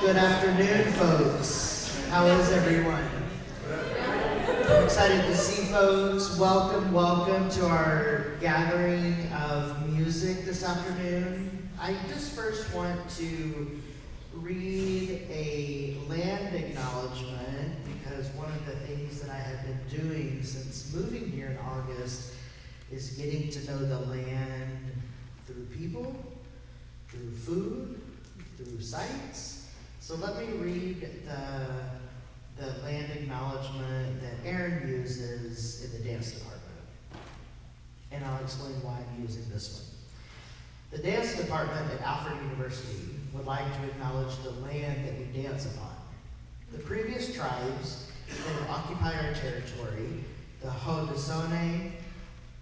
Good afternoon, folks. How is everyone? I'm excited to see folks. Welcome to our gathering of music this afternoon. I just first want to read a land acknowledgement because one of the things that I have been doing since moving here in August is getting to know the land through people, through food, through sights. So let me read the land acknowledgement that Aaron uses in the dance department. And I'll explain why I'm using this one. The dance department at Alfred University would like to acknowledge the land that we dance upon. The previous tribes that have occupied our territory, the Haudenosaunee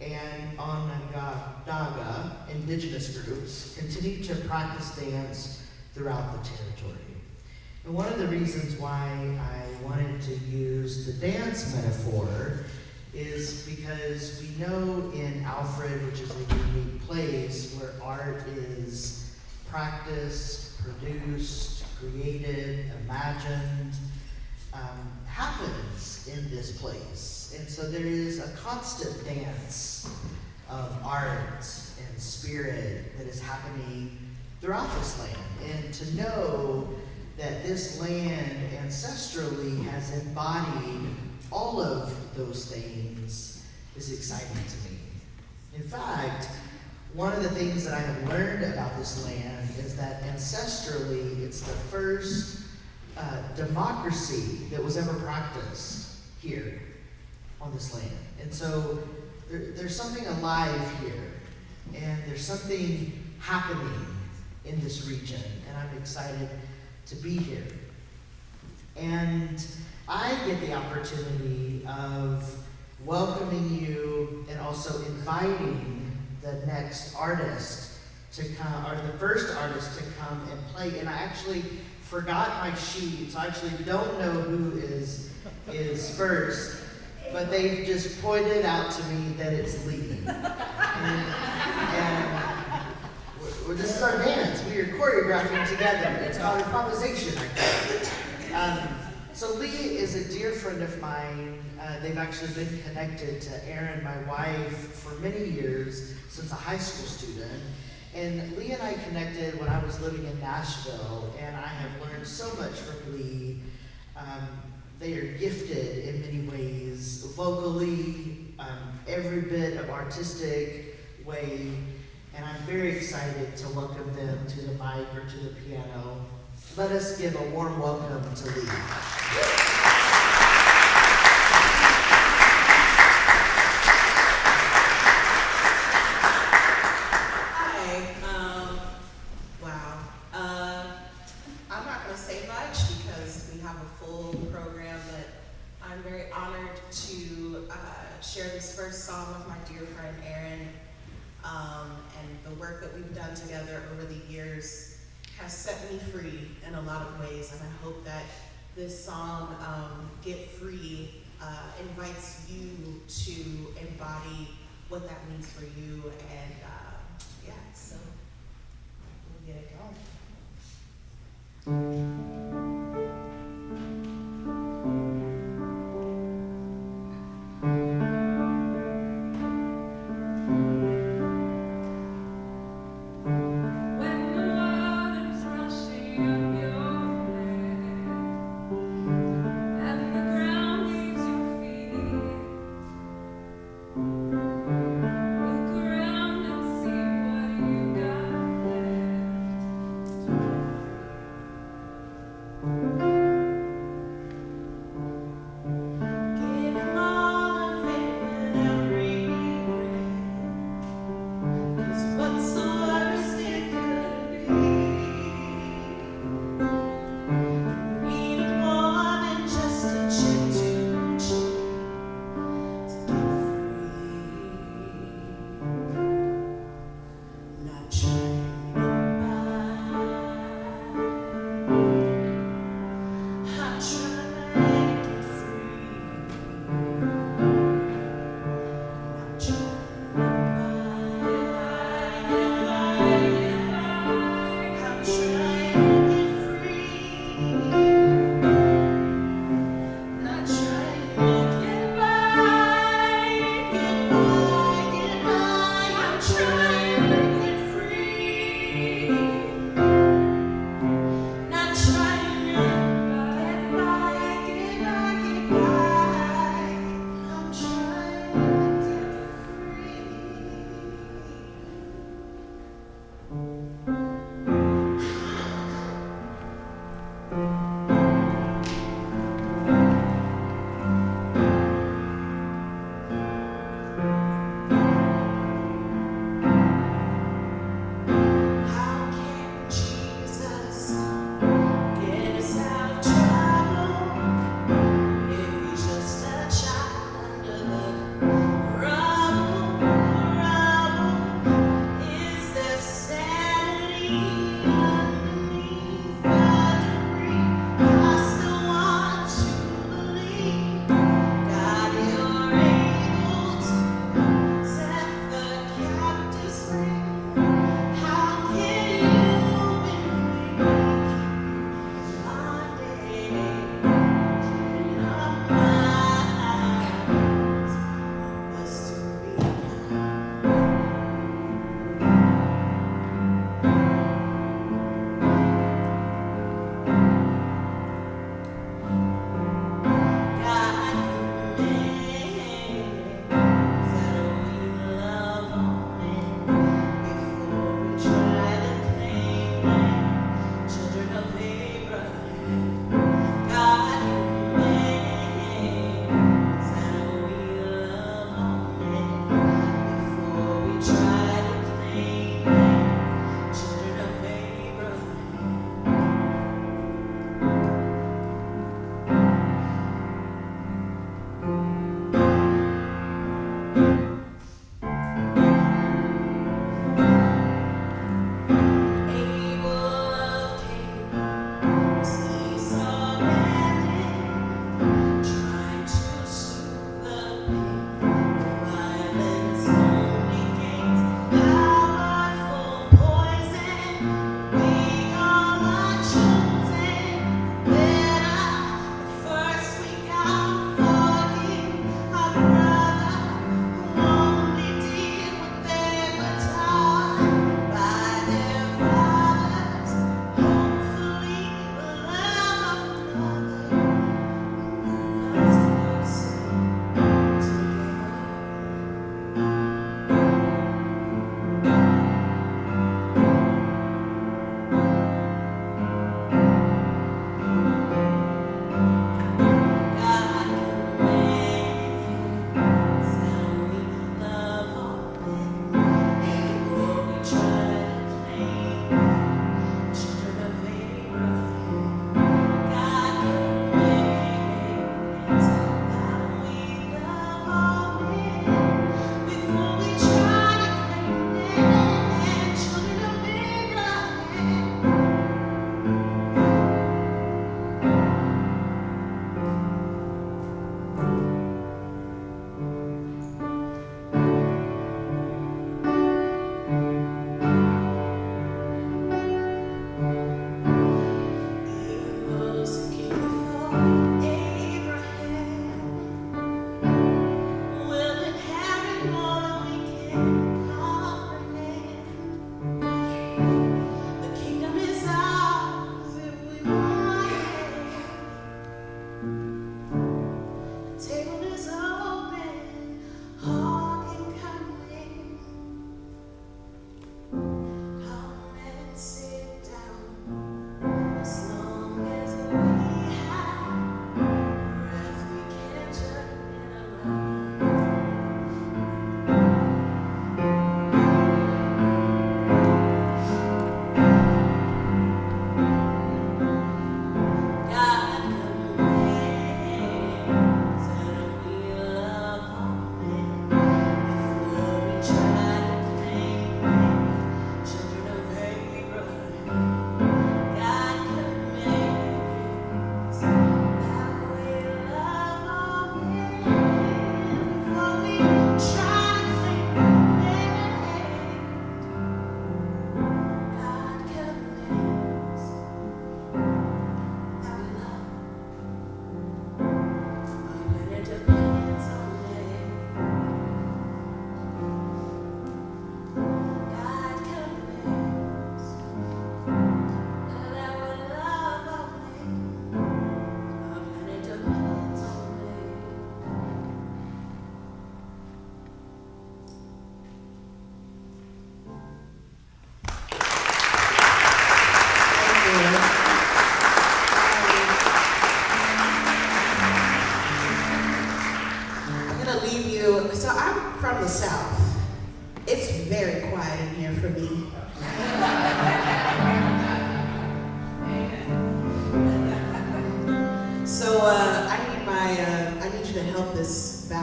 and Onondaga indigenous groups, continue to practice dance throughout the territory. And one of the reasons why I wanted to use the dance metaphor is because we know in Alfred, which is a unique place where art is practiced, produced, created, imagined, happens in this place. And so there is a constant dance of art and spirit that is happening throughout this land. And to know that this land ancestrally has embodied all of those things is exciting to me. In fact, one of the things that I have learned about this land is that ancestrally it's the first democracy that was ever practiced here on this land. And so there's something alive here, and there's something happening in this region, and I'm excited to be here. And I get the opportunity of welcoming you and also inviting the next artist to come, or the first artist to come and play. And I actually forgot my sheet, so I actually don't know who is first, but they just pointed out to me that it's Lee. And this is our dance. We are choreographing together. It's called improvisation, I think. So Lee is a dear friend of mine. They've actually been connected to Erin, my wife, for many years, since a high school student. And Lee and I connected when I was living in Nashville, and I have learned so much from Lee. They are gifted in many ways, vocally, every bit of artistic way. And I'm very excited to welcome them to the mic or to the piano. Let us give a warm welcome to Lee. Hi. Wow. I'm not going to say much because we have a full program, but I'm very honored to share this first song with my dear friend Erin. And the work that we've done together over the years has set me free in a lot of ways, and I hope that this song, Get Free, invites you to embody what that means for you, and yeah, so we'll get it going. Look around and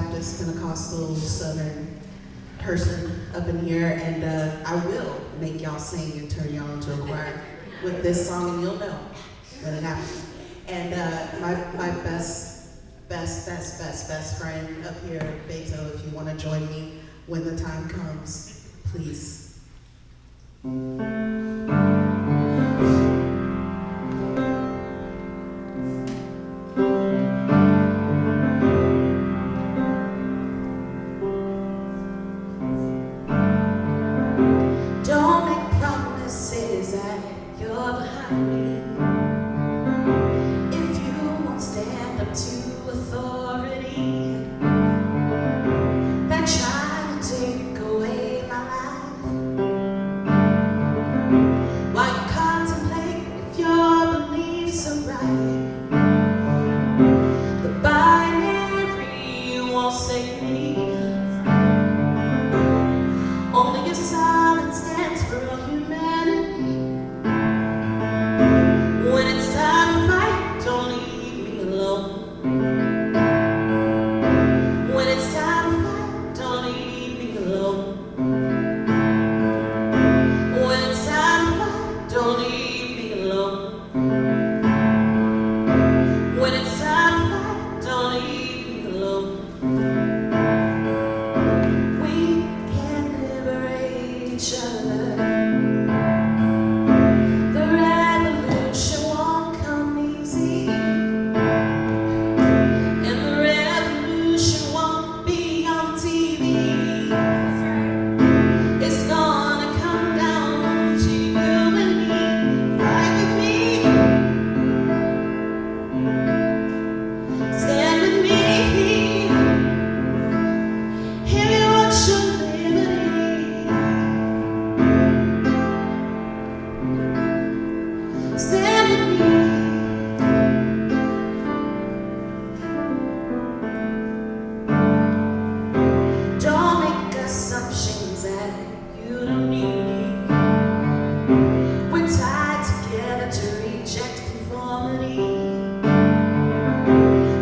Baptist Pentecostal Southern person up in here, and I will make y'all sing and turn y'all into a choir with this song, and you'll know when it happens. And my best friend up here, Beto, if you want to join me when the time comes, please. Don't make promises that you're behind me. If you won't stand up to authority, then try to take away my life. While you contemplate if your beliefs are right, the binary won't save me. Only your silence stands for all humanity. When it's time to fight, don't leave me alone. When it's time to fight, don't leave me alone. When it's time to fight, don't leave me alone. When it's time to fight, don't leave me alone. We can liberate each other. The revolution won't come easy, and the revolution won't be on TV. It's gonna come down to you and me. Fight with me, stand with me. Hear me, want your liberty. Stand with me. Don't make assumptions that you don't need me. We're tied together to reject conformity.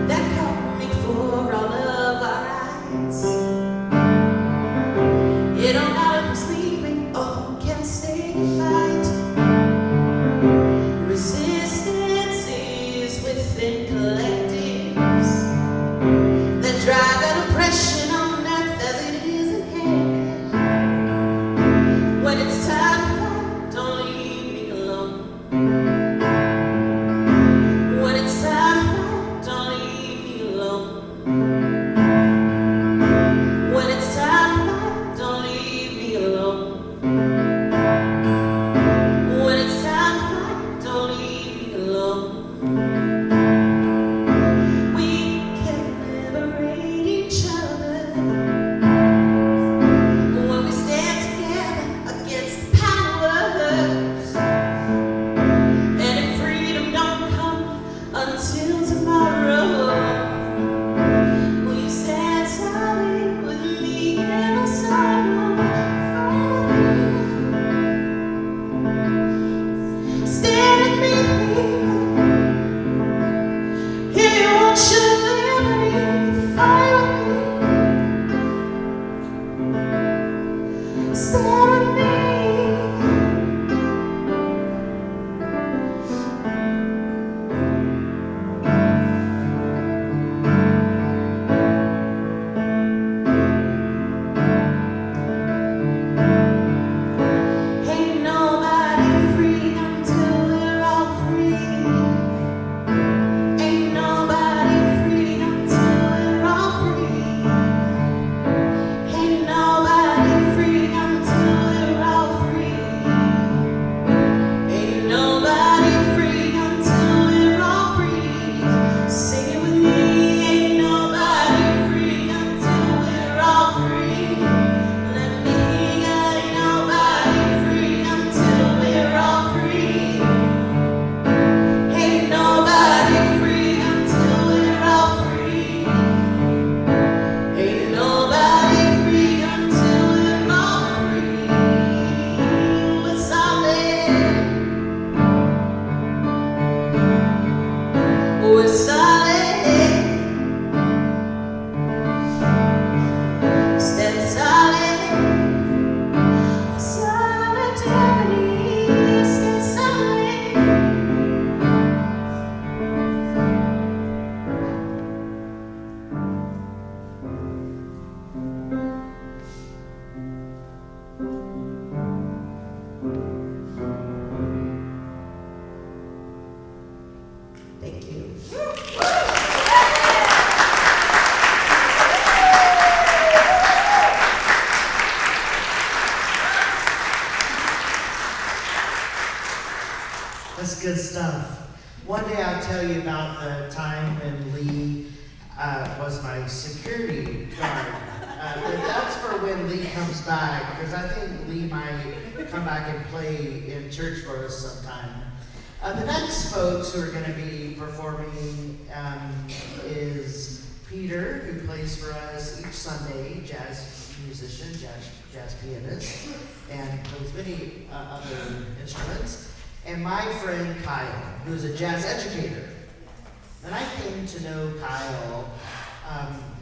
They're coming for all of our rights. It don't matter who's leaving or who can stay and fight. Resistance is within collectives that drive that oppression on earth as it is in heaven. When it's time to fight, don't leave me alone. When it's time to fight, don't leave me alone. When it's time to fight, don't leave me alone. That's good stuff. One day I'll tell you about the time when Lee was my security guard. But that's for when Lee comes back, because I think Lee might come back and play in church for us sometime. The next folks who are going to be performing is Peter, who plays for us each Sunday, jazz musician, jazz pianist, and plays many other instruments. And my friend Kyle, who is a jazz educator. And I came to know Kyle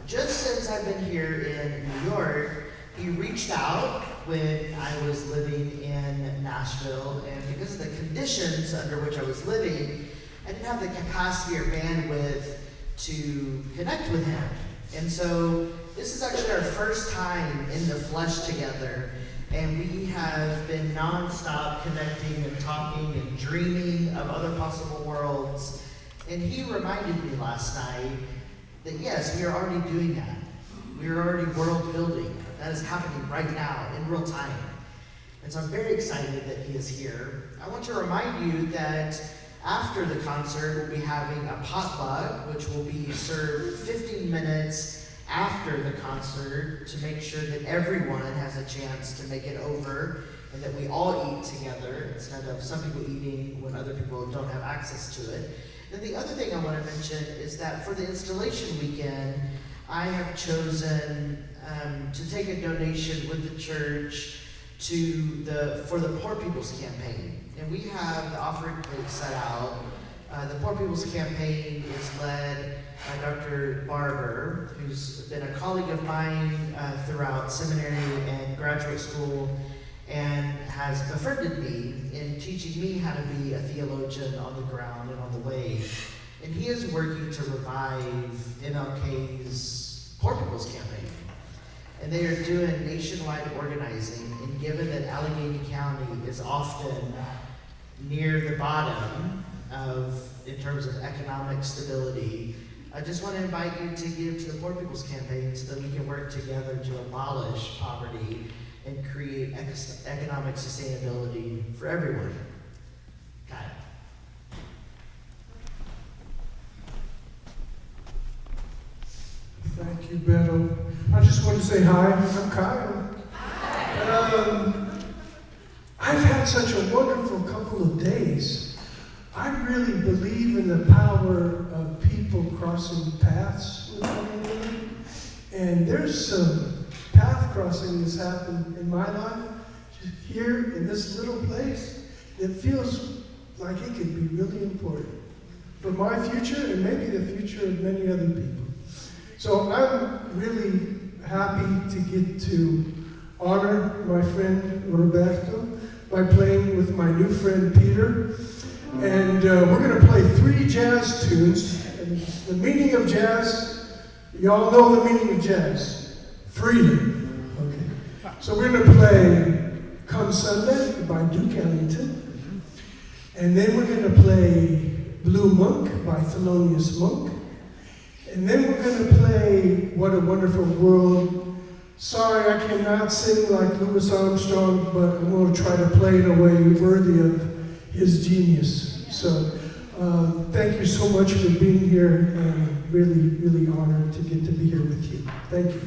just since I've been here in New York. He reached out when I was living in Nashville, and because of the conditions under which I was living, I didn't have the capacity or bandwidth to connect with him. And so this is actually our first time in the flesh together, and we have been nonstop connecting and talking and dreaming of other possible worlds. And he reminded me last night that yes, we are already doing that. We are already world building. That is happening right now in real time. And so I'm very excited that he is here. I want to remind you that after the concert, we'll be having a potluck, which will be served 15 minutes after the concert to make sure that everyone has a chance to make it over and that we all eat together instead of some people eating when other people don't have access to it. And the other thing I want to mention is that for the installation weekend, I have chosen to take a donation with the church for the Poor People's Campaign. And we have the offering plate set out. The Poor People's Campaign is led by Dr. Barber, who's been a colleague of mine throughout seminary and graduate school, and has befriended me in teaching me how to be a theologian on the ground and on the way. And he is working to revive MLK's Poor People's Campaign. And they are doing nationwide organizing, and given that Allegheny County is often near the bottom in terms of economic stability, I just want to invite you to give to the Poor People's Campaign so that we can work together to abolish poverty and create economic sustainability for everyone. Kyle. Thank you, Beto. I just want to say hi. I'm Kyle. Hi. I've had such a wonderful couple of days. I really believe in the power of people crossing paths with one another. And there's some path crossing that's happened in my life, here in this little place, that feels like it could be really important for my future and maybe the future of many other people. So I'm really happy to get to honor my friend Roberto by playing with my new friend Peter. And we're going to play 3 jazz tunes. And the meaning of jazz, y'all know the meaning of jazz. Freedom. Okay. So we're going to play Come Sunday by Duke Ellington. And then we're going to play Blue Monk by Thelonious Monk. And then we're going to play What a Wonderful World. Sorry, I cannot sing like Louis Armstrong, but I'm going to try to play in a way worthy of his genius. So thank you so much for being here, and really, really honored to get to be here with you. Thank you.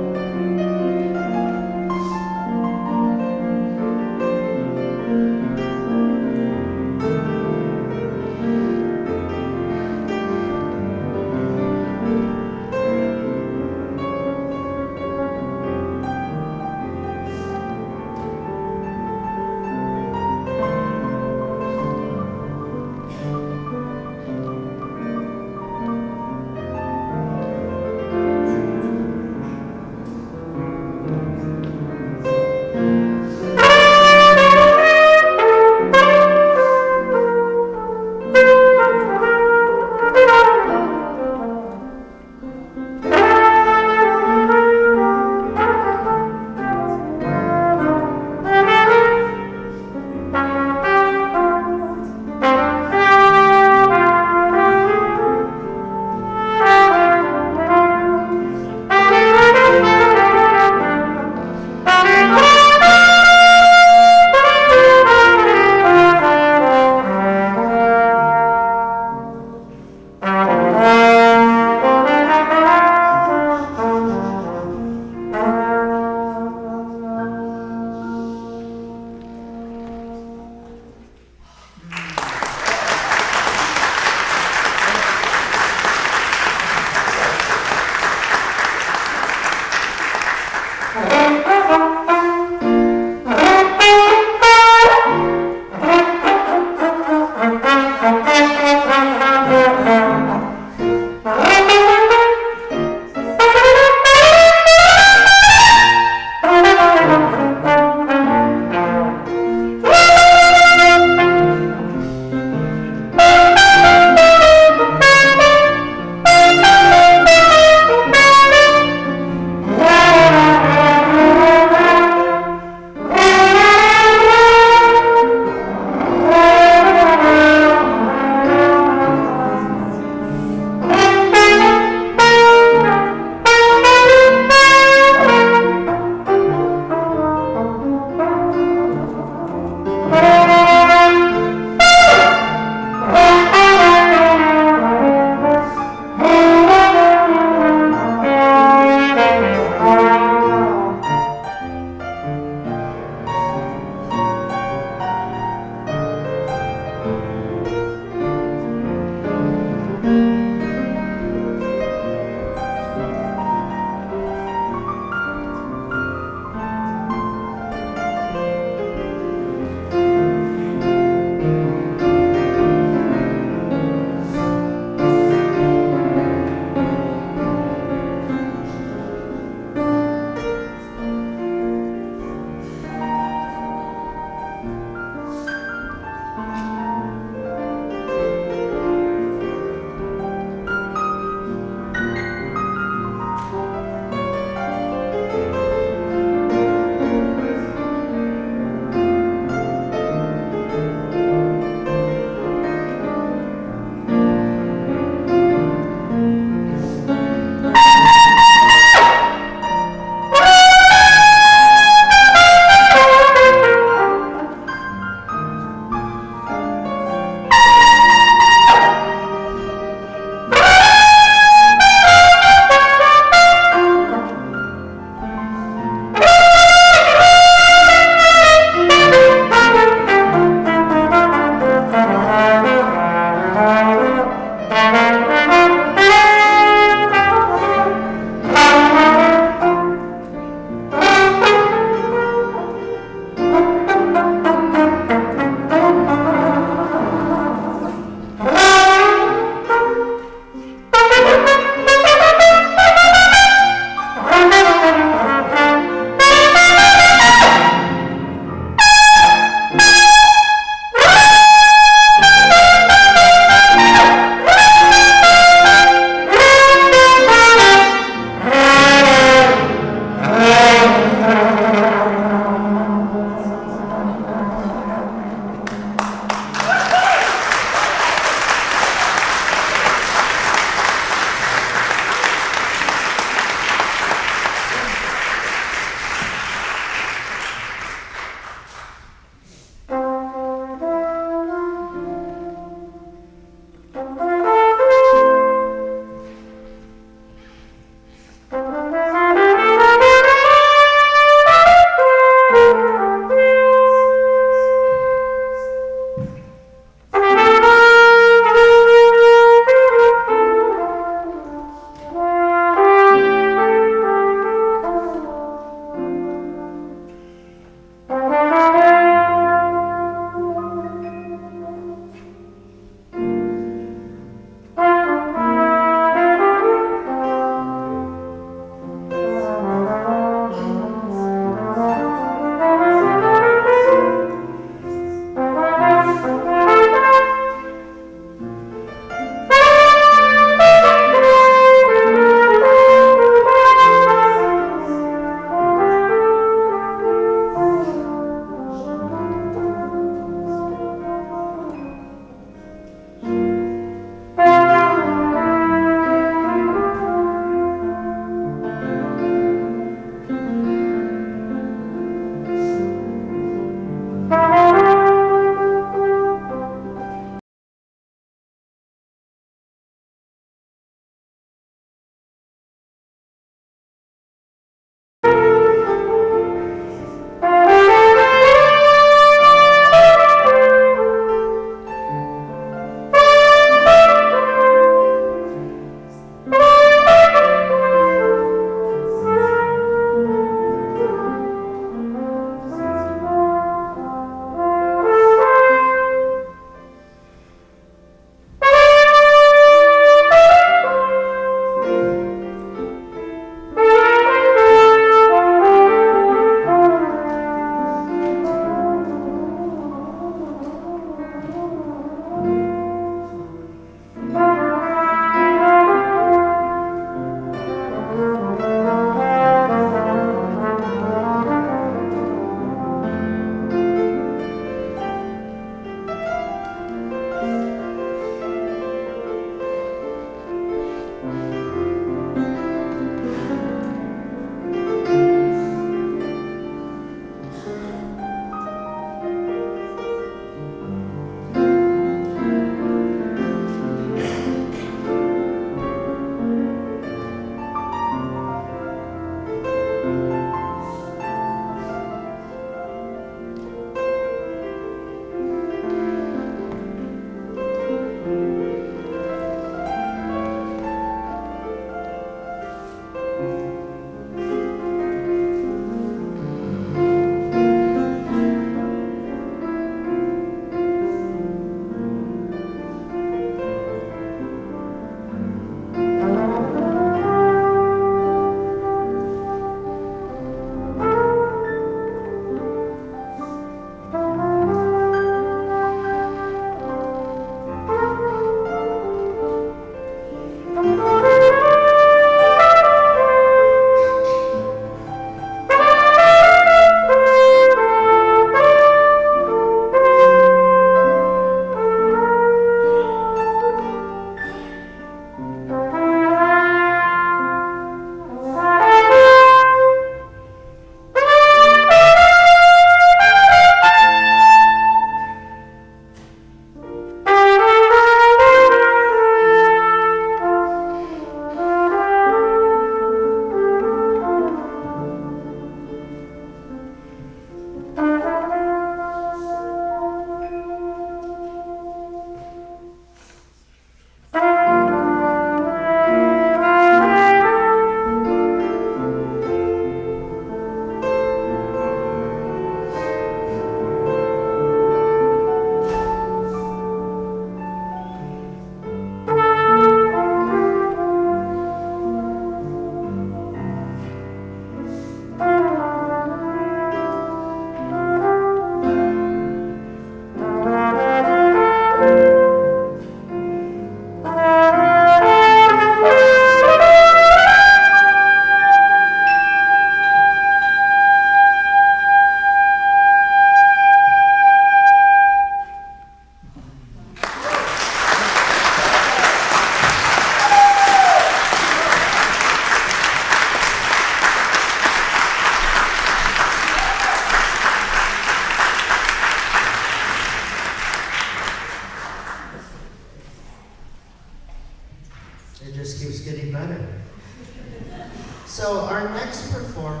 So our next performer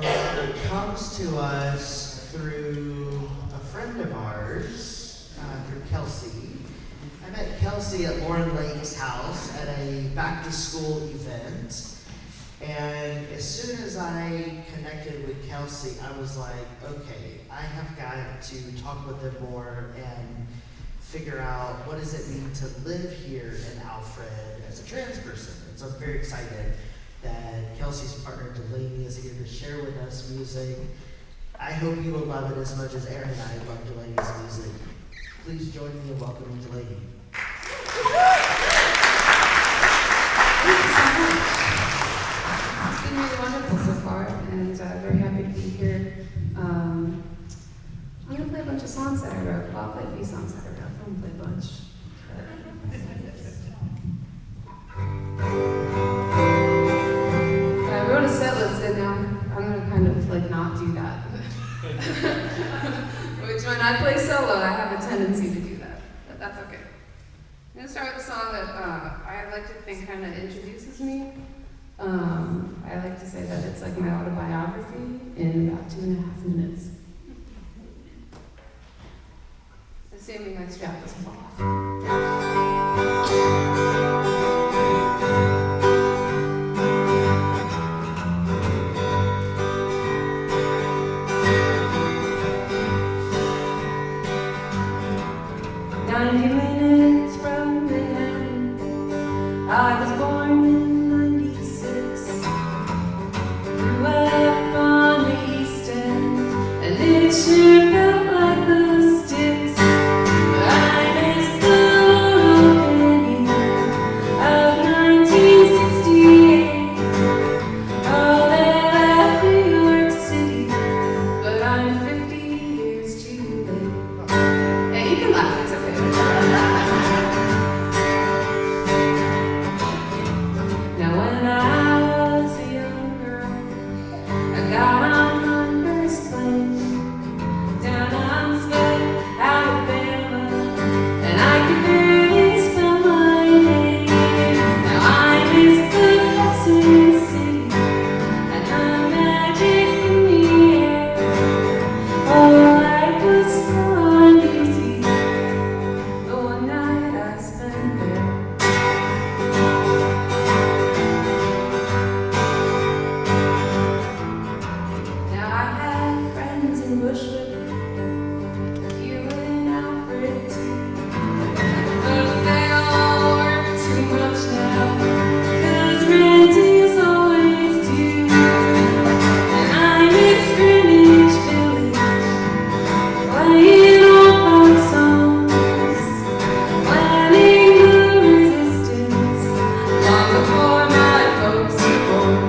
comes to us through a friend of ours, through Kelsey. I met Kelsey at Lauren Lake's house at a back-to-school event. And as soon as I connected with Kelsey, I was like, okay, I have got to talk with them more and figure out what does it mean to live here in Alfred as a trans person. And so I'm very excited that Kelsey's partner Delaney is here to share with us music. I hope you will love it as much as Aaron and I love Delaney's music. Please join me in welcoming Delaney. Thank you so much. It's been really wonderful so far, and very happy to be here. I'm going to play a bunch of songs that I wrote. Well, I'll play a few songs that I wrote. I won't play a bunch. I wrote a set list, and now I'm going to kind of like not do that. Which when I play solo, I have a tendency to do that, but that's okay. I'm going to start with a song that I like to think kind of introduces me. I like to say that it's like my autobiography in about 2.5 minutes. Assuming I strap this off. I was born in '96, grew up on the East End, and it sure felt like the sticks. I miss the Laurel Canyon of 1968. Oh, they left New York City, but I'm 50 years too late. Hey, you can laugh, it's okay. When I was a young girl, I got on my first plane down on Scott, Alabama, and I could barely spell my name. Now I miss the Crescent City and the magic in the air. Oh, life was so uneasy the one night I spent there. Bushwick, you and Alfred too, but they all work too much now, 'cause rent is always due, and I miss Greenwich Village, playing old folk songs, planning the resistance, long before my folks were born.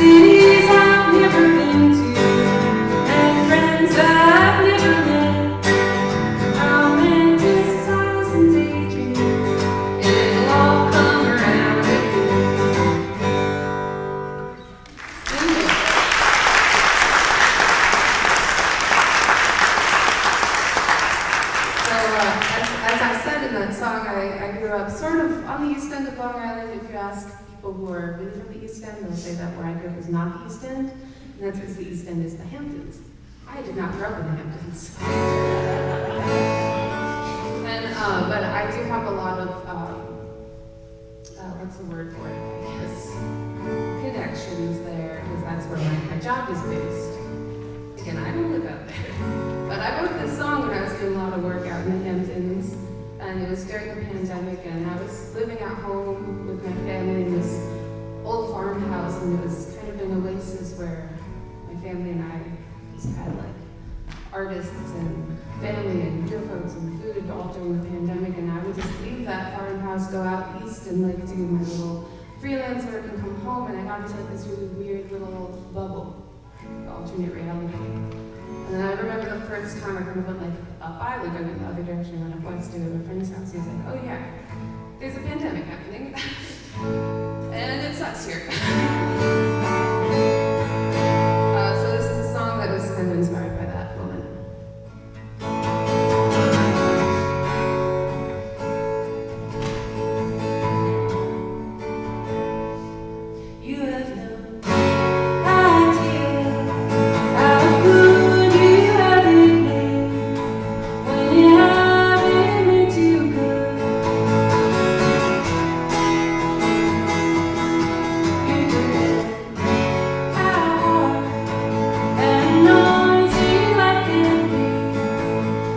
Cities I've never been to, and friends I've never met, romanticize and daydream, it'll all come around again. So, as I said in that song, I grew up sort of on the east end of Long Island. If you ask people who are really from the East End, they'll say that where I grew up is not the East End, and that's because the East End is the Hamptons. I did not grow up in the Hamptons. And, but I do have a lot of, what's the word for it, I guess, connections there, because that's where my job is based. Again, I don't live out there. But I wrote this song when I was doing a lot of work out in the Hamptons. And it was during the pandemic, and I was living at home with my family in this old farmhouse, and it was kind of an oasis where my family and I just had like artists and family and dear folks and food all during the pandemic, and I would just leave that farmhouse, go out east and like do my little freelance work and come home, and I got into like this really weird little bubble, alternate reality. And then I remember the first time I kind of went like up island, I went the other direction, went up west to a friend's house, and I was like, oh yeah, there's a pandemic happening, and it sucks here. So this is a song that was kind of inspired by that moment. You have no idea how good you have it made when you haven't been too good. You forget how hard and noisy life can be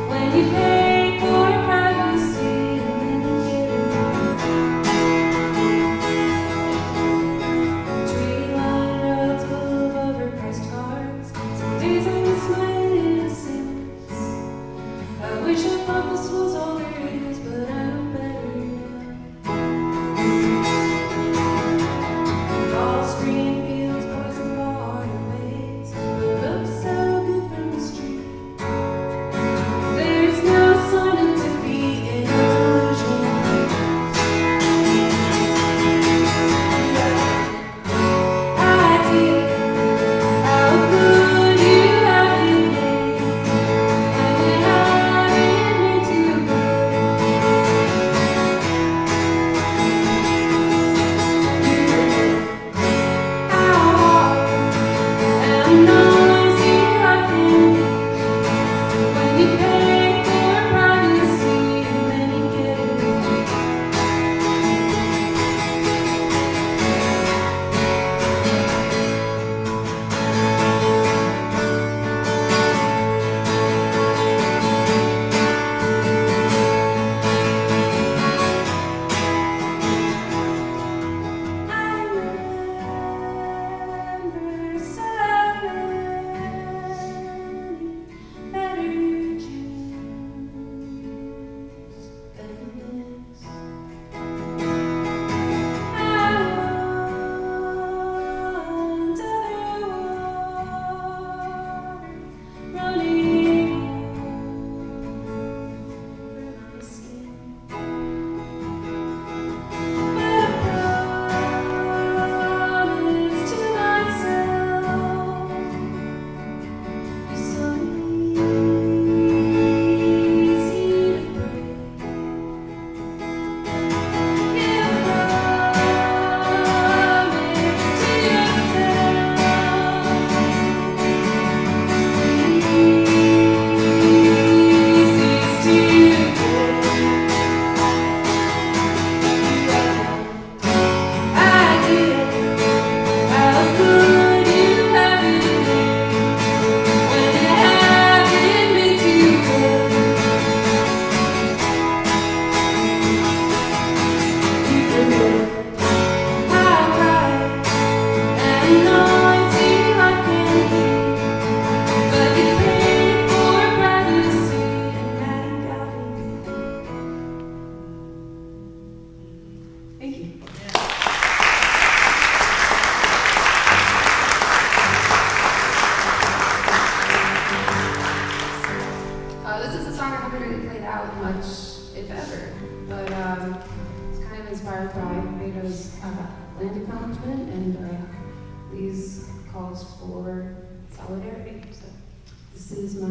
when you pay for privacy and then get tree-lined roads full of overpriced cars. Some days I miss my innocence. I wish I thought this was all there is, but I know better now. All screen fields, poison waterways, look so good from the street. There's no sign of defeat in our delusion. Idea how good you have it made when you haven't been too good. How hard and noisy life can be when you pay for privacy and then you get it. I remember so many better Jews than this. I want other water running over my skin. But I promised to myself it's so easy to break. Give a promise to yourself easy to break. Idea how good you have it made when you haven't been too good. You forget how bright and noisy life can be, but you pay for privacy and I got it. Thank you. This is a song I haven't really played out much, if ever, but it's kind of inspired by Beto's land acknowledgement and these calls for solidarity. So this is my,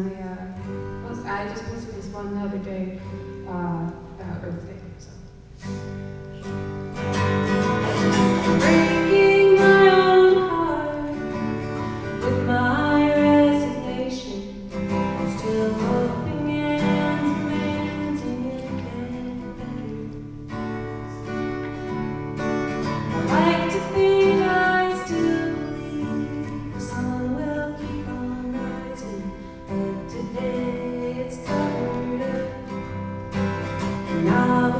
I just posted this one the other day about Earth Day. So. Breaking my own heart with my resignation, still hoping and demanding it get better. I like to think I still believe the sun will keep on rising, but today it's covered up, and I'll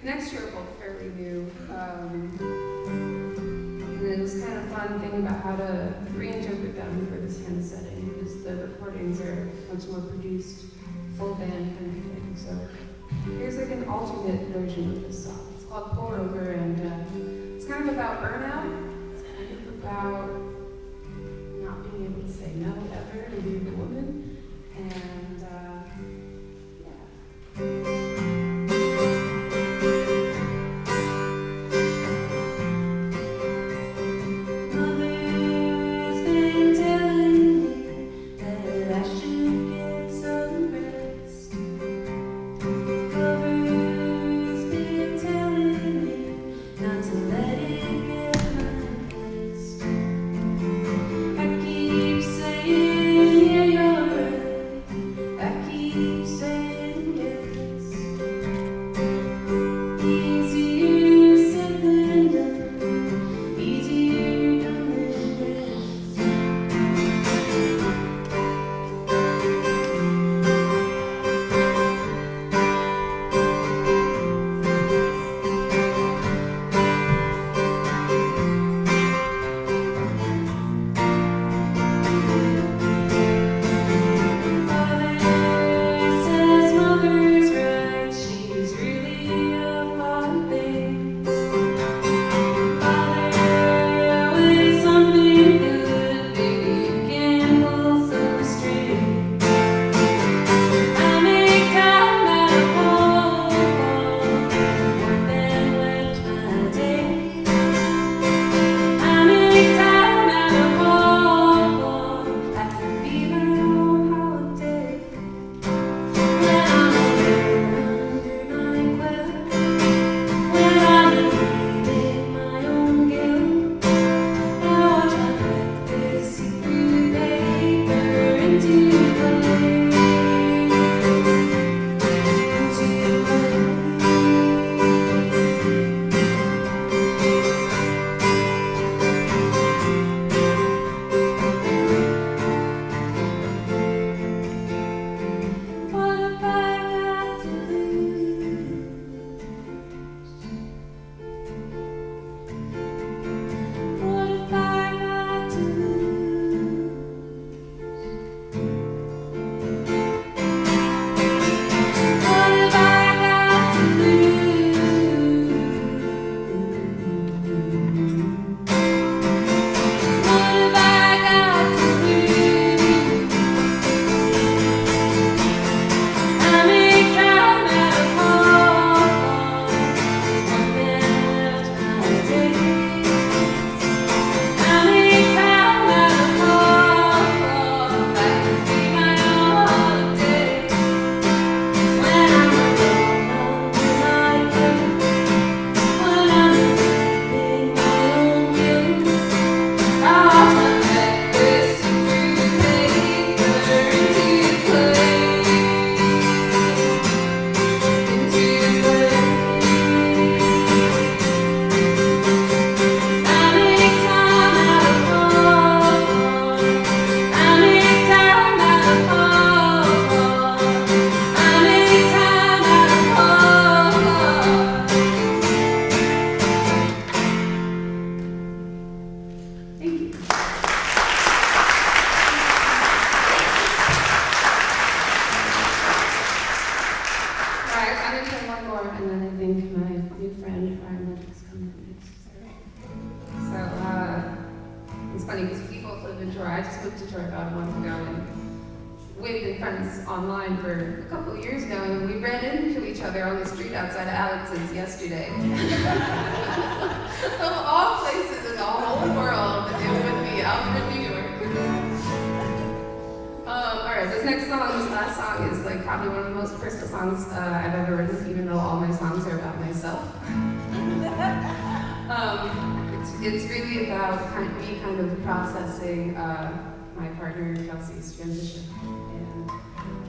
Next year, both fairly new. And it was kind of fun thinking about how to reinterpret them for this kind of setting, because the recordings are much more produced, full band kind of thing. So here's like an alternate version of this song. It's called Pour Over, and it's kind of about burnout. It's kind of about not being able to say no ever to being a woman. And yeah. We've been friends online for a couple of years now, and we ran into each other on the street outside of Alex's yesterday. Of all places in the whole world, it would be Alfred, New York. Alright, this next song, this last song, is like probably one of the most personal songs I've ever written, even though all my songs are about myself. It's really about me kind of processing my partner Kelsey's transition, and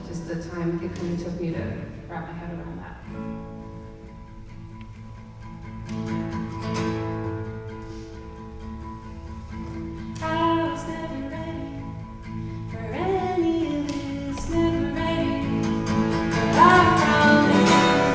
just the time it kind of took me to wrap my head around that. I was never ready for any of this, never ready, but I promise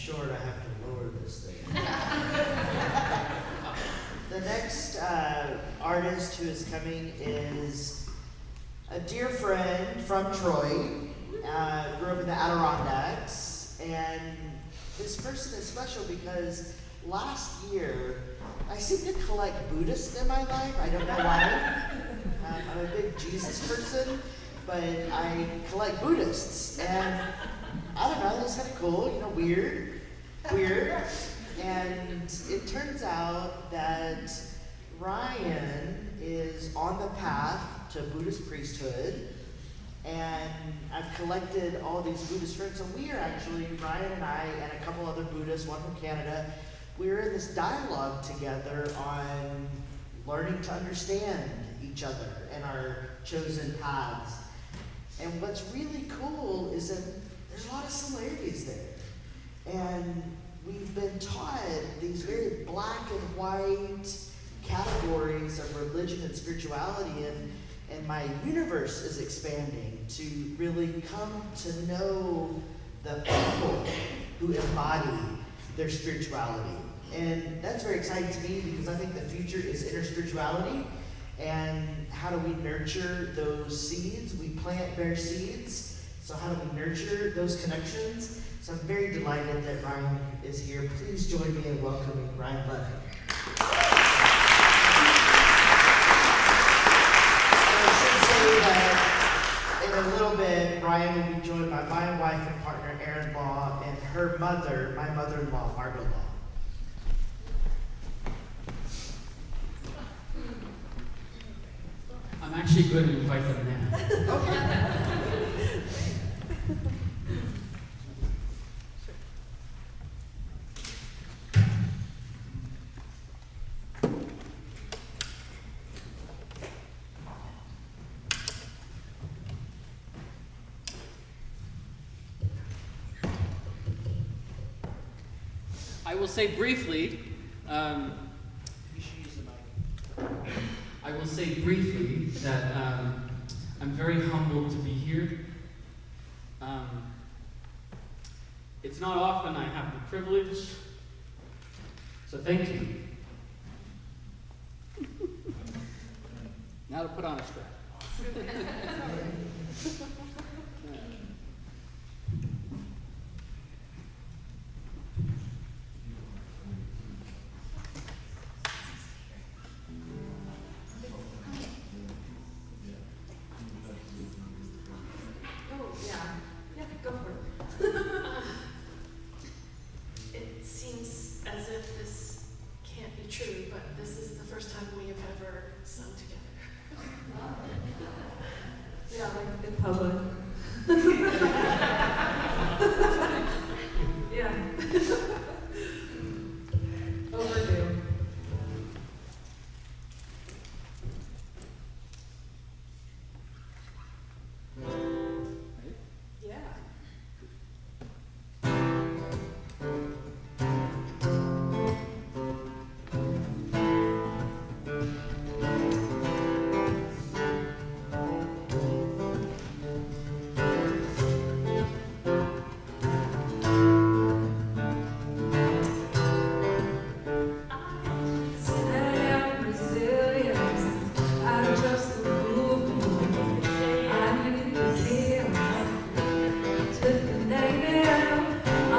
short, I have to lower this thing. The next artist who is coming is a dear friend from Troy. Grew up in the Adirondacks, and this person is special because last year I seem to collect Buddhists in my life. I don't know why. I'm a big Jesus person, but I collect Buddhists, and I don't know, that's kind of cool, you know, weird. And it turns out that Ryan is on the path to Buddhist priesthood, and I've collected all these Buddhist friends. So we are actually, Ryan and I and a couple other Buddhists, one from Canada, we're in this dialogue together on learning to understand each other and our chosen paths. And what's really cool is that there's a lot of similarities there. And we've been taught these very black and white categories of religion and spirituality, and my universe is expanding to really come to know the people who embody their spirituality. And that's very exciting to me because I think the future is inner spirituality. And how do we nurture those seeds? We plant bare seeds. So how do we nurture those connections? So I'm very delighted that Ryan is here. Please join me in welcoming Ryan Levy. In a little bit, Ryan will be joined by my wife and partner, Erin Law, and her mother, my mother-in-law, Margot Law. I'm actually going to invite them now. Okay. I will say briefly, You should use the mic. I will say briefly that I'm very humbled to be here. It's not often I have the privilege, so thank you. Now to put on a strap. It seems as if this can't be true, but this is the first time we have ever sung together. Yeah, like in public. Yeah. Overdue. Yeah.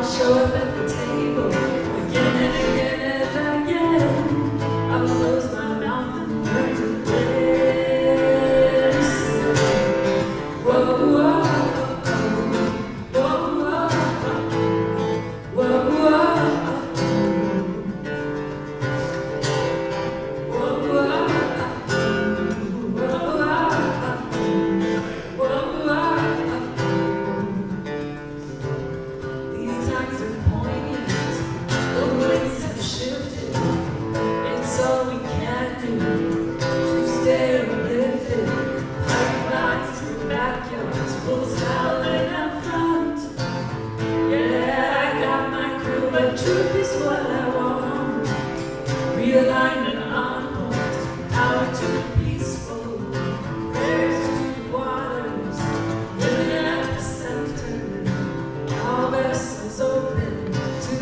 Show up at the table again and again and again. I will close my mouth and learn to bliss. Whoa, whoa, whoa, whoa, whoa, These times are poignant, the winds have shifted. It's all we can do to stay uplifted. Pipelines through backyards, full salad up front. Yeah, I got my crew, but truth is what I want. Realigned and on point, power to the peaceful. Prayers to the waters, living at the center. All vessels open to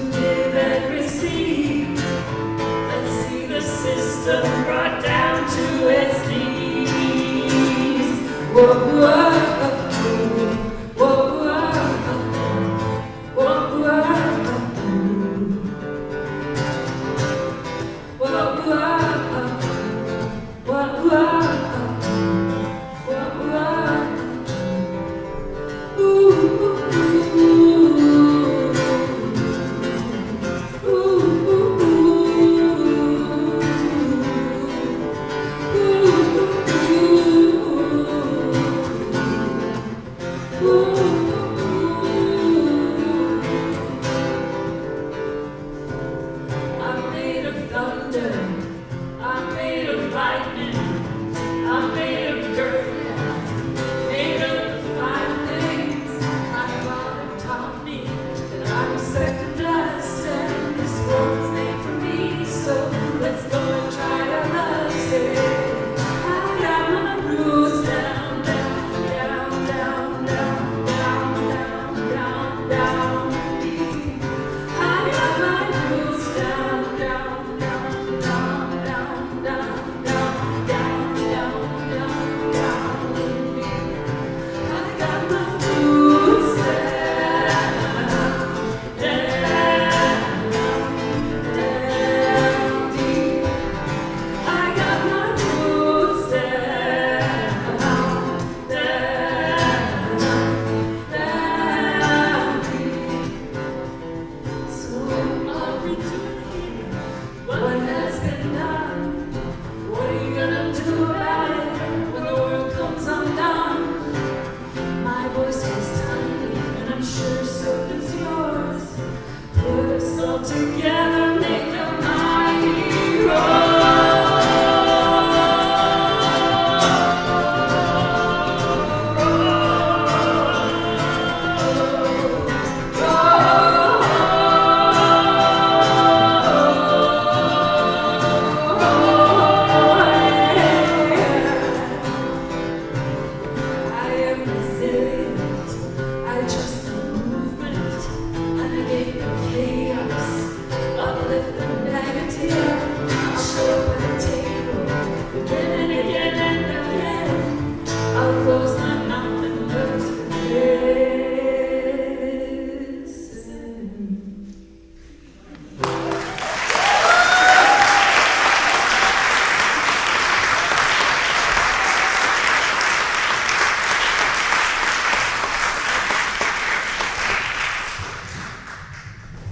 So together make them my hero.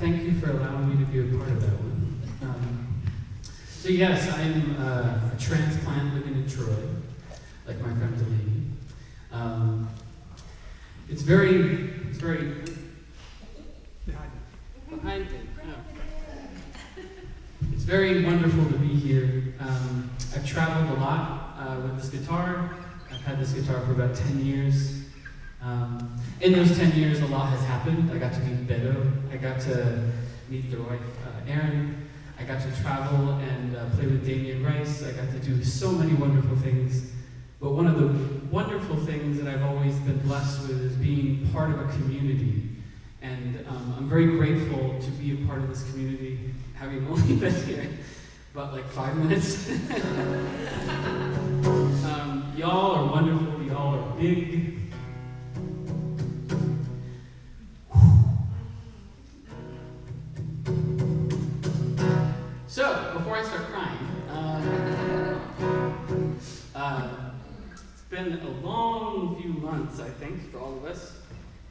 Thank you for allowing me to be a part of that one. So yes, I'm a transplant living in Troy, like my friend Delaney. It's very behind me. Oh. It's very wonderful to be here. I've traveled a lot with this guitar. I've had this guitar for about 10 years. In those 10 years, a lot has happened. I got to meet Beto. I got to meet their wife, Erin. I got to travel and play with Damien Rice. I got to do so many wonderful things. But one of the wonderful things that I've always been blessed with is being part of a community. And I'm very grateful to be a part of this community, having only been here about like 5 minutes. Y'all are wonderful. Y'all are big. So, before I start crying, it's been a long few months, I think, for all of us.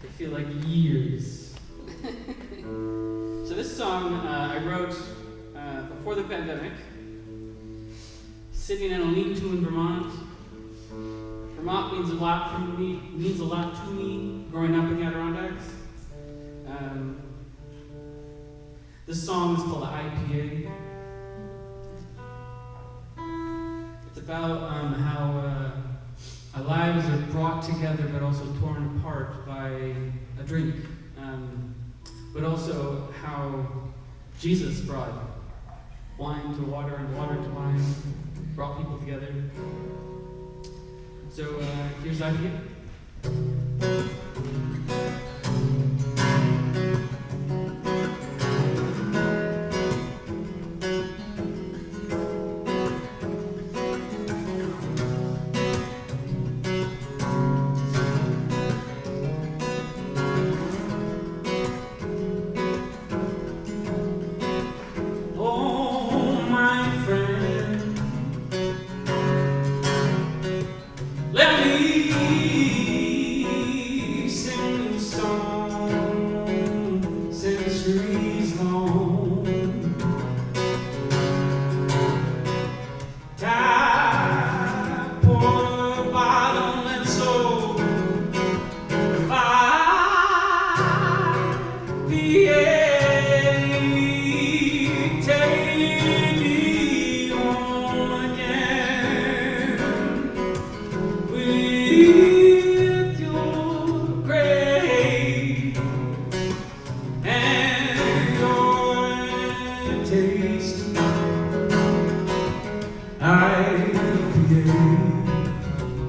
They feel like years. So this song I wrote before the pandemic, sitting in a lean-to in Vermont. Vermont means a lot to me, growing up in the Adirondacks. This song is called IPA. It's about how our lives are brought together but also torn apart by a drink. But also how Jesus brought wine to water and water to wine, brought people together. So here's IPA.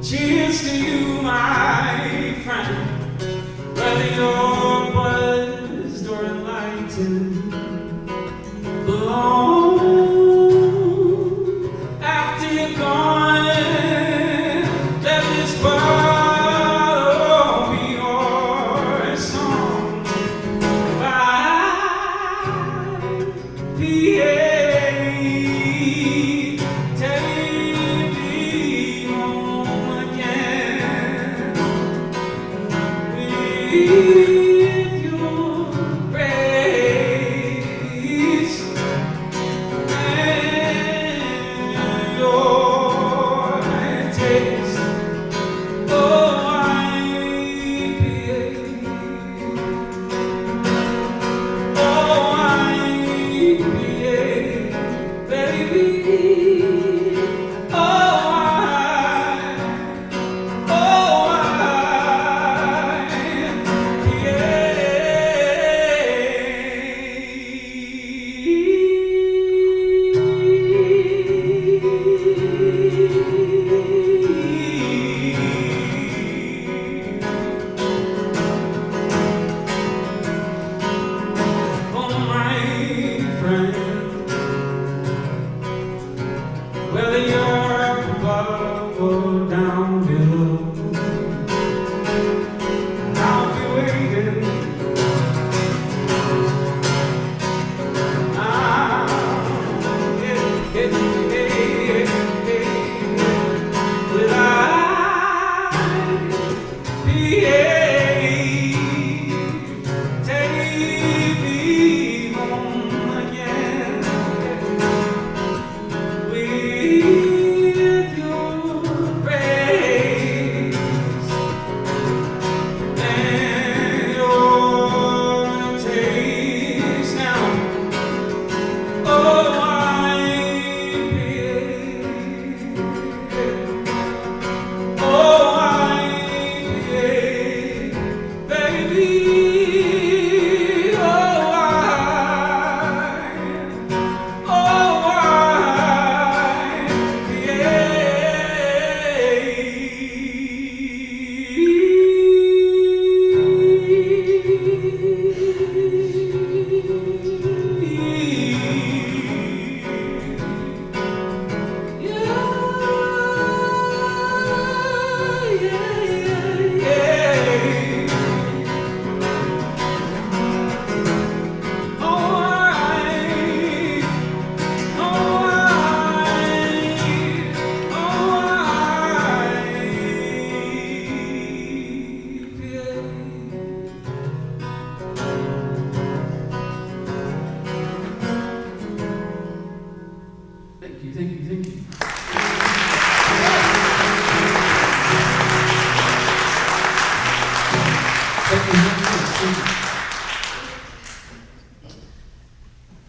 Cheers to you, my friend, whether you're buzzed or enlightened. Alone, after you're gone, let this bottle be your song. 5 p.m. With your grace,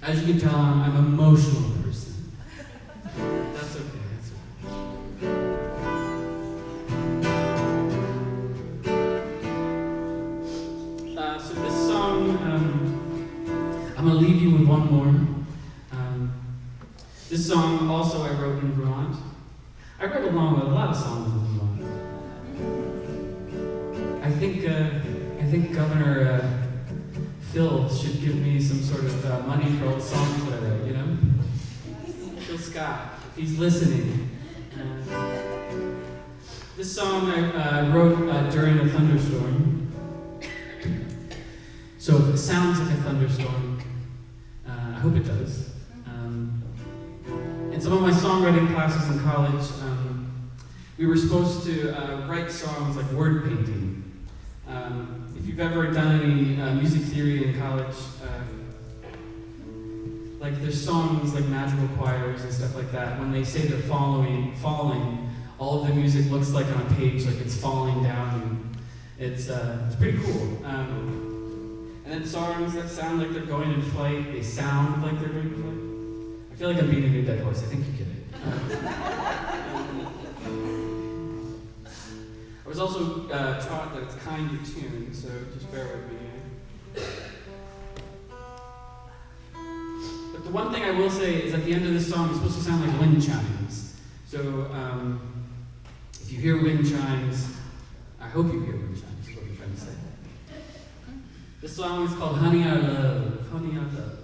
As you can tell, I'm an emotional person. That's okay. So this song, I'm gonna leave you with one more. This song also I wrote in Vermont. I wrote along with a lot of songs in Vermont. I think Governor Phil should give me some sort of money for all the songs that I write, you know? Phil Scott, if he's listening. This song I wrote during a thunderstorm. So if it sounds like a thunderstorm, I hope it does. In some of my songwriting classes in college, we were supposed to write songs like word painting. If you've ever done any music theory in college, like there's songs like magical choirs and stuff like that. When they say they're falling, all of the music looks like on a page, like it's falling down. It's pretty cool. And then songs that sound like they're going in flight, they sound like they're going in flight. I feel like I'm beating a dead horse. I think you get it. I was also taught that it's kind of tuned, so just bear with me. But the one thing I will say is at the end of this song, it's supposed to sound like wind chimes. So if you hear wind chimes, I hope you hear wind chimes, is what I'm trying to say. This song is called Honey, I Love. Honey, I Love.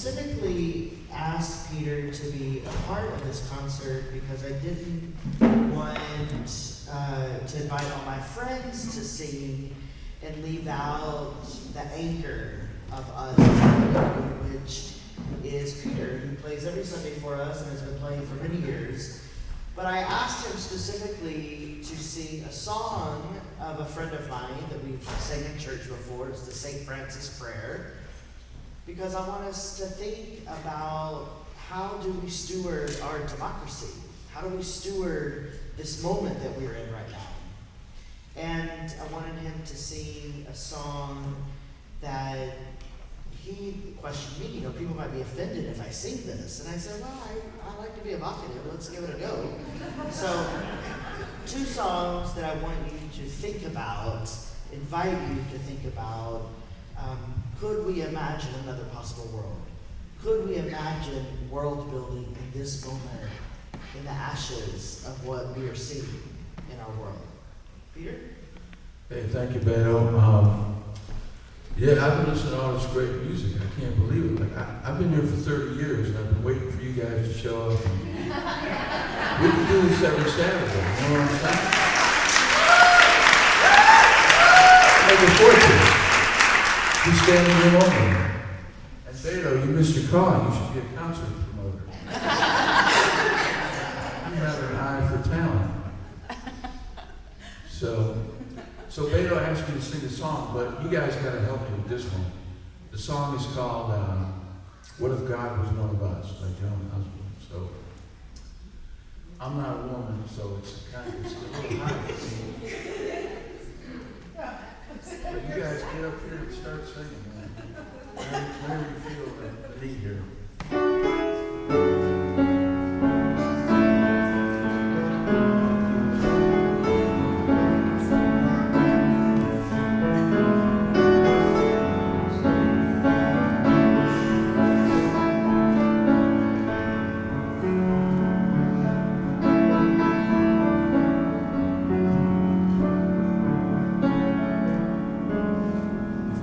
specifically asked Peter to be a part of this concert because I didn't want to invite all my friends to sing and leave out the anchor of us, which is Peter, who plays every Sunday for us and has been playing for many years. But I asked him specifically to sing a song of a friend of mine that we've sang in church before. It's the St. Francis Prayer. Because I want us to think about how do we steward our democracy? How do we steward this moment that we're in right now? And I wanted him to sing a song that he questioned me, people might be offended if I sing this. And I said, well, I like to be evocative. Let's give it a go. So, 2 songs that I want you to think about, invite you to think about. Could we imagine another possible world? Could we imagine world building in this moment, in the ashes of what we are seeing in our world? Peter? Hey, thank you, Beto. Yeah, I've been listening to all this great music. I can't believe it. I've been here for 30 years, and I've been waiting for you guys to show up. We can do this every Saturday. You know what I'm saying? Make it fortune. You standing room only. And Beto, you missed your call. You should be a concert promoter. You have an eye for talent. So Beto asked me to sing a song, but you guys got to help me with this one. The song is called "What If God Was One of Us" by John Osborne. So I'm not a woman, so it's a little high. But you guys get up here and start singing, man. Whenever you feel the need here.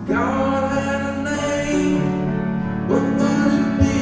God had a name, what would it be?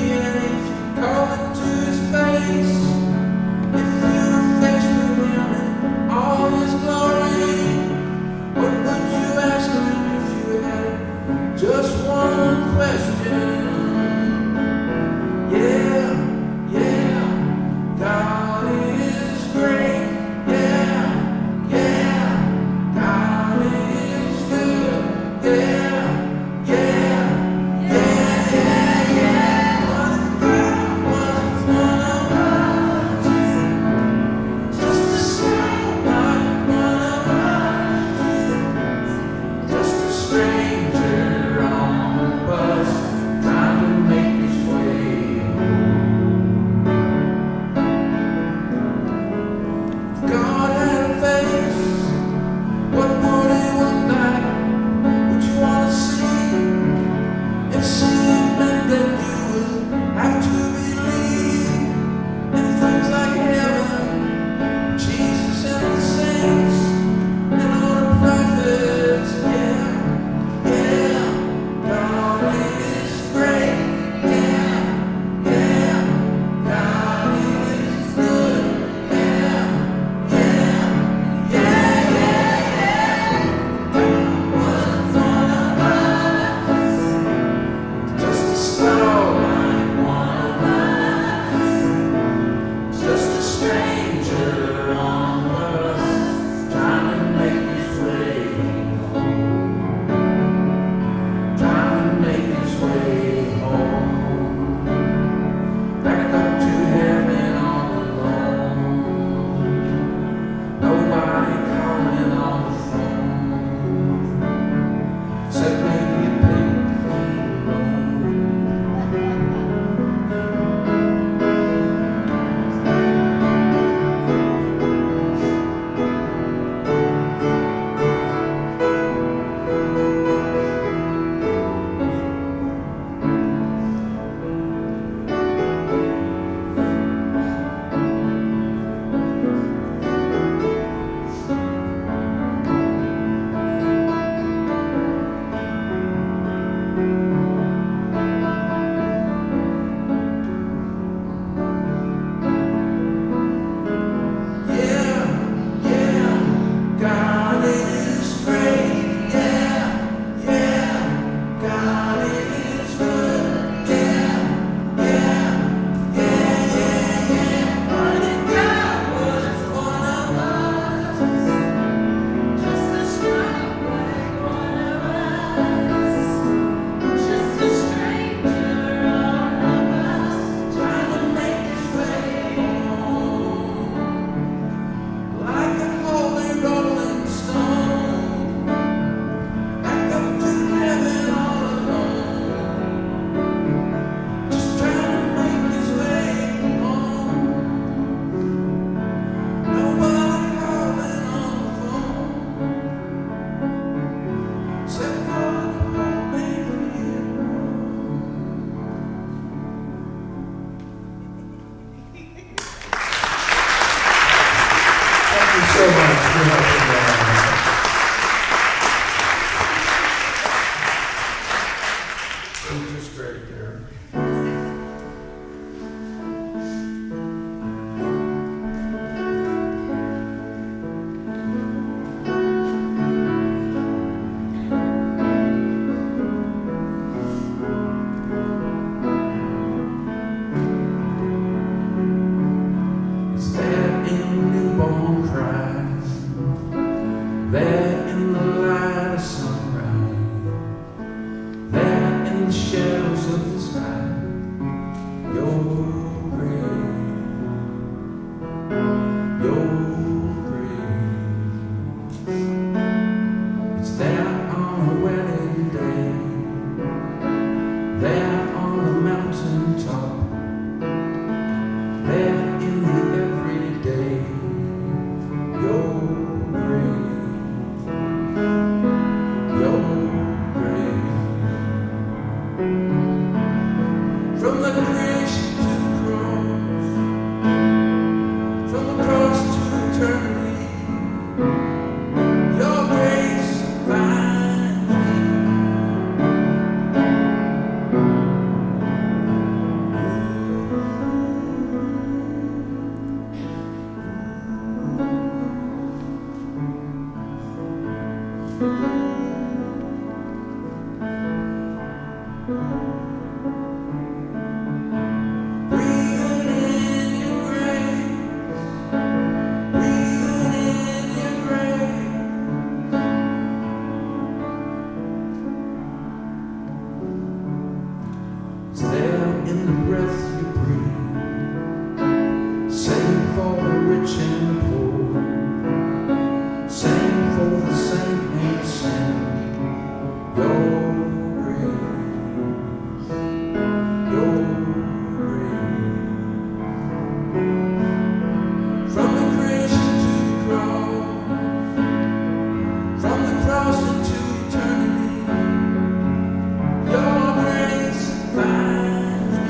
There in the light of sunrise, there in the shadows of the sky, your grace, your grace. It's there on a wedding day, there on a mountain top, there in the everyday, your grace, your grace. From the creation to the cross, from the cross to eternity, your grace finds me. Breathing in your grace, breathing in your grace. It's there in the breath you breathe, same for the rich and the poor, same for the saint and the sinner. Your grace, your grace. From the creation to the cross, from the cross into eternity, your grace finds me.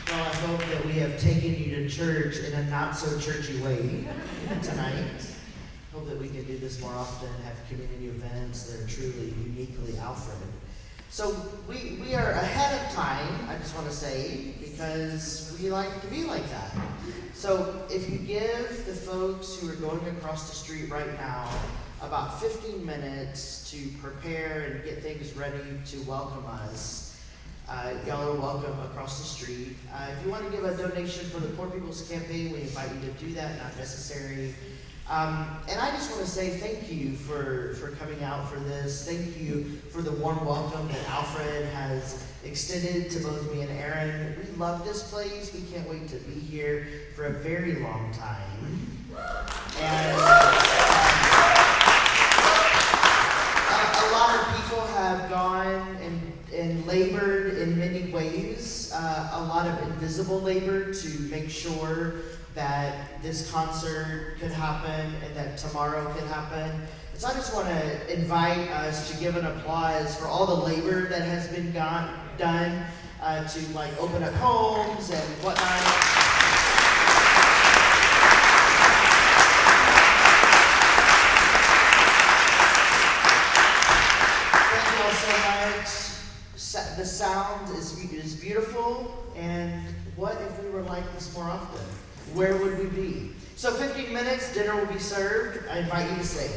Well, I hope that we have taken you to church in a not so churchy way tonight. Hope that we can do this more often, have community events that are truly uniquely Alfred. So we are ahead of time, I just want to say, because we like to be like that. So if you give the folks who are going across the street right now about 15 minutes to prepare and get things ready to welcome us, y'all are welcome across the street. If you want to give a donation for the Poor People's Campaign, we invite you to do that, not necessary. And I just want to say thank you for coming out for this. Thank you for the warm welcome that Alfred has extended to both me and Aaron. We love this place. We can't wait to be here for a very long time. And a lot of people have gone and labored in many ways, a lot of invisible labor to make sure that this concert could happen and that tomorrow could happen. And so I just want to invite us to give an applause for all the labor that has been done to like open up homes and whatnot. So much. The sound is beautiful, and what if we were like this more often? Where would we be? So 15 minutes, dinner will be served. I invite you to stay.